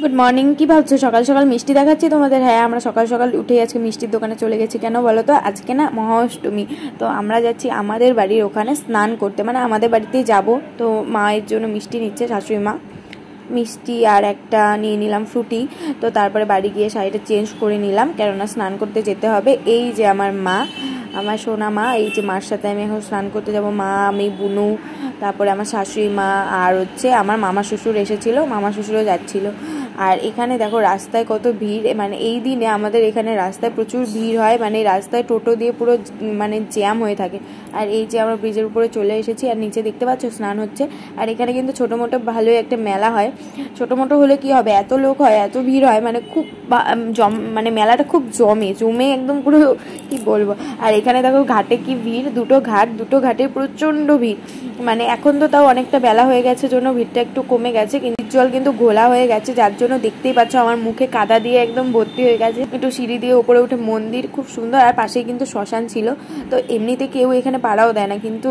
Good morning. কি ভাবছো সকাল সকাল মিষ্টি দেখাচ্ছি তোমাদের? হ্যাঁ, আমরা সকাল সকাল উঠে আজকে মিষ্টির দোকানে চলে গেছি। কেন বলো তো? আজকে না মহাষ্টমী, তো আমরা যাচ্ছি আমাদের বাড়ির ওখানে স্নান করতে, মানে আমাদের বাড়িতেই যাব। তো মায়ের জন্য মিষ্টি নিচ্ছে শাশুড়ি মা, মিষ্টি আর একটা নিয়ে নিলাম ফ্রুটি। তো তারপরে বাড়ি গিয়ে শাড়িটা চেঞ্জ করে নিলাম, কেননা স্নান করতে যেতে হবে। এই যে আমার মা, আমার সোনা মা, এই যে মার সাথে আমি এখন স্নান করতে যাব। মা, আমি, বুনু, তারপরে আমার শাশুড়ি মা, আর হচ্ছে আমার মামা শ্বশুর এসেছিলো, মামা শ্বশুরও যাচ্ছিলো। আর এখানে দেখো রাস্তায় কত ভিড়, মানে এই দিনে আমাদের এখানে রাস্তায় প্রচুর ভিড় হয়, মানে রাস্তায় টোটো দিয়ে পুরো মানে জ্যাম হয়ে থাকে। আর এই যে আমরা ব্রিজের উপরে চলে এসেছি, আর নিচে দেখতে পাচ্ছ স্নান হচ্ছে। আর এখানে কিন্তু ছোটো মোটো ভালোই একটা মেলা হয়। ছোটো মোটো হলে কি হবে, এত লোক হয়, এত ভিড় হয়, মানে খুব মানে মেলাটা খুব জমে একদম পুরো, কি বলবো। আর এখানে দেখো ঘাটে কি ভিড়, দুটো ঘাটে প্রচণ্ড ভিড়। মানে এখন তো তাও অনেকটা বেলা হয়ে গেছে জন্য ভিড়টা একটু কমে গেছে, কিন্তু জল কিন্তু ঘোলা হয়ে গেছে, যার জন্য দেখতেই পাচ্ছ আমার মুখে কাদা দিয়ে একদম ভর্তি হয়ে গেছে। একটু সিঁড়ি দিয়ে উপরে উঠে মন্দির খুব সুন্দর, আর পাশেই কিন্তু শ্মশান ছিল। তো এমনিতে কেউ এখানে পাড়াও দেয় না, কিন্তু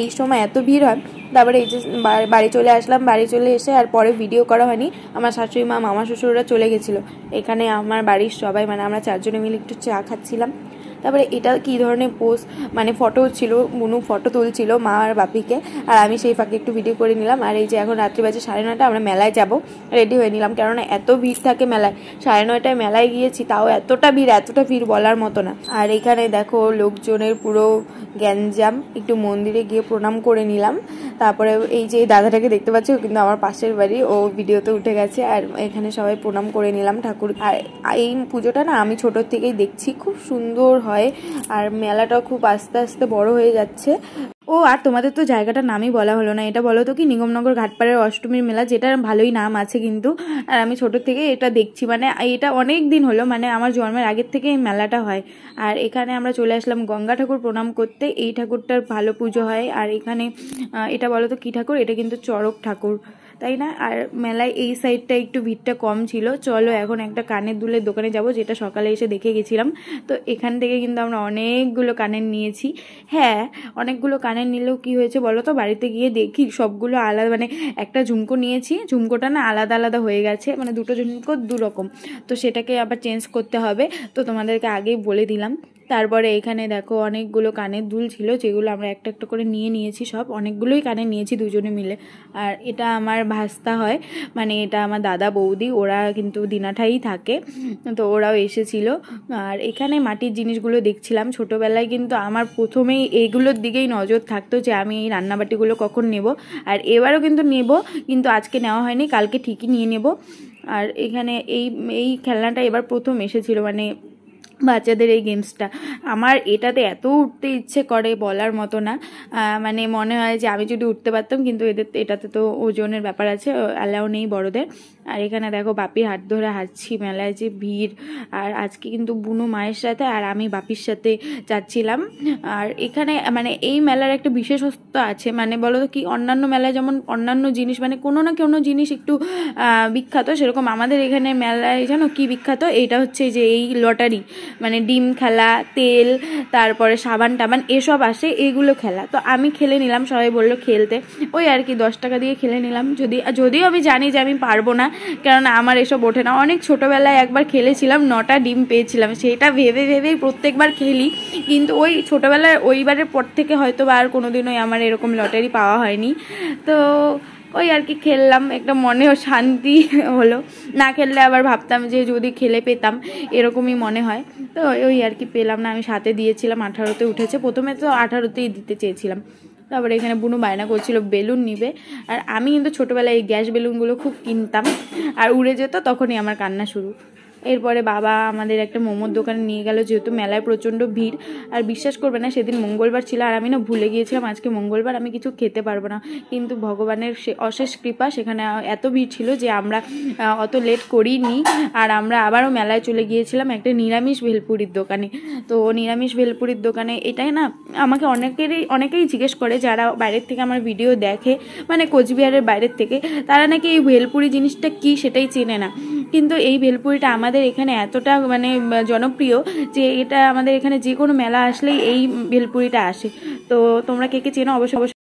এই সময় এত ভিড় হয়। তারপরে এই যে বাড়ি চলে আসলাম, বাড়ি চলে এসে আর পরে ভিডিও করা হয়নি। আমার শাশুড়ি মা, মামা শ্বশুররা চলে গেছিলো। এখানে আমার বাড়ির সবাই, মানে আমরা চারজনে মিলে একটু চা খাচ্ছিলাম। তারপরে এটা কি ধরনের পোজ, মানে ফটো ছিল, বুনু ফটো তুলছিল মা আর বাপিকে, আর আমি সেই ফাঁকে একটু ভিডিও করে নিলাম। আর এই যে এখন রাত্রি বাজে 9:30, আমরা মেলায় যাব, রেডি হয়ে নিলাম, কেননা এত ভিড় থাকে মেলায়। 9:30টায় মেলায় গিয়েছি, তাও এতটা ভিড় বলার মতো না। আর এখানে দেখো লোকজনের পুরো গ্যাঞ্জাম। একটু মন্দিরে গিয়ে প্রণাম করে নিলাম। তারপরে এই যে দাদাটাকে দেখতে পাচ্ছি, কিন্তু আমার পাশের বাড়ি, ও ভিডিওতে উঠে গেছে। আর এখানে সবাই প্রণাম করে নিলাম ঠাকুর। আর এই পুজোটা না আমি ছোটোর থেকেই দেখছি, খুব সুন্দর হয়, আর মেলাটাও খুব আস্তে আস্তে বড় হয়ে যাচ্ছে। ও আর তোমাদের তো জায়গাটার নামই বলা হলো না, এটা বলো তো কি? নিগমনগর ঘাটপাড়ের অষ্টমীর মেলা, যেটার ভালোই নাম আছে কিন্তু। আর আমি ছোটোর থেকে এটা দেখছি, মানে এটা অনেক দিন হলো, মানে আমার জন্মের আগের থেকে এই মেলাটা হয়। আর এখানে আমরা চলে আসলাম গঙ্গা ঠাকুর প্রণাম করতে। এই ঠাকুরটার ভালো পুজো হয়। আর এখানে এটা বলো তো কী ঠাকুর? এটা কিন্তু চড়ক ঠাকুর, তাই না? আর মেলায় এই সাইডটা একটু ভিড়টা কম ছিল। চলো এখন একটা কানের দুলের দোকানে যাব, যেটা সকালে এসে দেখে গেছিলাম। তো এখান থেকে কিন্তু আমরা অনেকগুলো কানের নিয়েছি। হ্যাঁ, অনেকগুলো কানের নিলেও কি হয়েছে বলো তো, বাড়িতে গিয়ে দেখি সবগুলো আলাদা, মানে একটা ঝুমকো নিয়েছি, ঝুমকোটা না আলাদা আলাদা হয়ে গেছে, মানে দুটো ঝুমকো দুরকম। তো সেটাকে আবার চেঞ্জ করতে হবে, তো তোমাদেরকে আগেই বলে দিলাম। তারপরে এখানে দেখো অনেকগুলো কানের দুল ছিল, যেগুলো আমরা একটা একটা করে নিয়েছি, সব অনেকগুলোই কানে নিয়েছি দুজনে মিলে। আর এটা আমার ভাস্তা হয়, মানে এটা আমার দাদা বৌদি, ওরা কিন্তু দিনাঠাই থাকে, তো ওরাও এসেছিল। আর এখানে মাটির জিনিসগুলো দেখছিলাম। ছোটোবেলায় কিন্তু আমার প্রথমেই এইগুলোর দিকেই নজর থাকতো, যে আমি এই রান্নাবাটিগুলো কখন নেব। আর এবারও কিন্তু নেব, কিন্তু আজকে নেওয়া হয়নি, কালকে ঠিকই নিয়ে নেব। আর এখানে এই খেলনাটা এবার প্রথম এসেছিল, মানে বাচ্চাদের এই গেমসটা। আমার এটাতে এত উঠতে ইচ্ছে করে বলার মতো না, মানে মনে হয় যে আমি যদি উঠতে পারতাম, কিন্তু এটাতে তো ওজনের ব্যাপার আছে, অ্যালাউ নেই বড়দের। আর এখানে দেখো বাপির হাত ধরে হাঁটছি, মেলায় যে ভিড়। আর আজকে কিন্তু বুনু মায়ের সাথে আর আমি বাপির সাথে যাচ্ছিলাম। আর এখানে মানে এই মেলার একটা বিশেষত্ব আছে, মানে বলো তো কি? অন্যান্য মেলায় যেমন অন্যান্য জিনিস, মানে কোনো না কোনো জিনিস একটু বিখ্যাত, সেরকম আমাদের এখানে মেলায় জানো কি বিখ্যাত? এইটা হচ্ছে যে এই লটারি, মানে ডিম খেলা, তেল, তারপরে সাবান টাবান এসব আসে, এগুলো খেলা। তো আমি খেলে নিলাম, সবাই বললো খেলতে, ওই আর কি 10 টাকা দিয়ে খেলে নিলাম। যদিও আমি জানি যে আমি পারবো না, কেননা আমার এসব ওঠে না। অনেক ছোটোবেলায় একবার খেলেছিলাম, 9টা ডিম পেয়েছিলাম, সেটা ভেবেই প্রত্যেকবার খেলি, কিন্তু ওই ছোটোবেলায় ওইবারের পর থেকে হয়তো বা আর কোনোদিনই আমার এরকম লটারি পাওয়া হয়নি। তো ওই আর কি খেললাম, একটা মনেও শান্তি হলো। না খেললে আবার ভাবতাম যে যদি খেলে পেতাম, এরকমই মনে হয়। তো ওই আর কি পেলাম না, আমি 7-এ দিয়েছিলাম, 18-তে উঠেছে। প্রথমে তো 18-তেই দিতে চেয়েছিলাম। তারপরে এখানে বুনু বায়না করছিল বেলুন নিবে, আর আমি কিন্তু ছোটোবেলায় এই গ্যাস বেলুনগুলো খুব কিনতাম, আর উড়ে যেত, তখনই আমার কান্না শুরু। এরপরে বাবা আমাদের একটা মোমোর দোকানে নিয়ে গেল, যেহেতু মেলায় প্রচণ্ড ভিড়। আর বিশ্বাস করবে না, সেদিন মঙ্গলবার ছিল, আর আমি না ভুলে গিয়েছিলাম আজকে মঙ্গলবার, আমি কিছু খেতে পারবো না। কিন্তু ভগবানের অশেষ কৃপা, সেখানে এত ভিড় ছিল যে আমরা অত লেট করিনি। আর আমরা আবারও মেলায় চলে গিয়েছিলাম একটা নিরামিষ ভেলপুরির দোকানে। তো নিরামিষ ভেলপুরির দোকানে, এটাই না আমাকে অনেকেই জিজ্ঞেস করে, যারা বাইরের থেকে আমার ভিডিও দেখে, মানে কোচবিহারের বাইরের থেকে, তারা নাকি এই ভেলপুরি জিনিসটা কি সেটাই চেনে না। কিন্তু এই ভেলপুরিটা আমাদের এখানে এতটা মানে জনপ্রিয়, যে এটা আমাদের এখানে যে কোনো মেলা আসলেই এই ভেলপুরিটা আসে। তো তোমরা কে কে চেনো অবশ্যই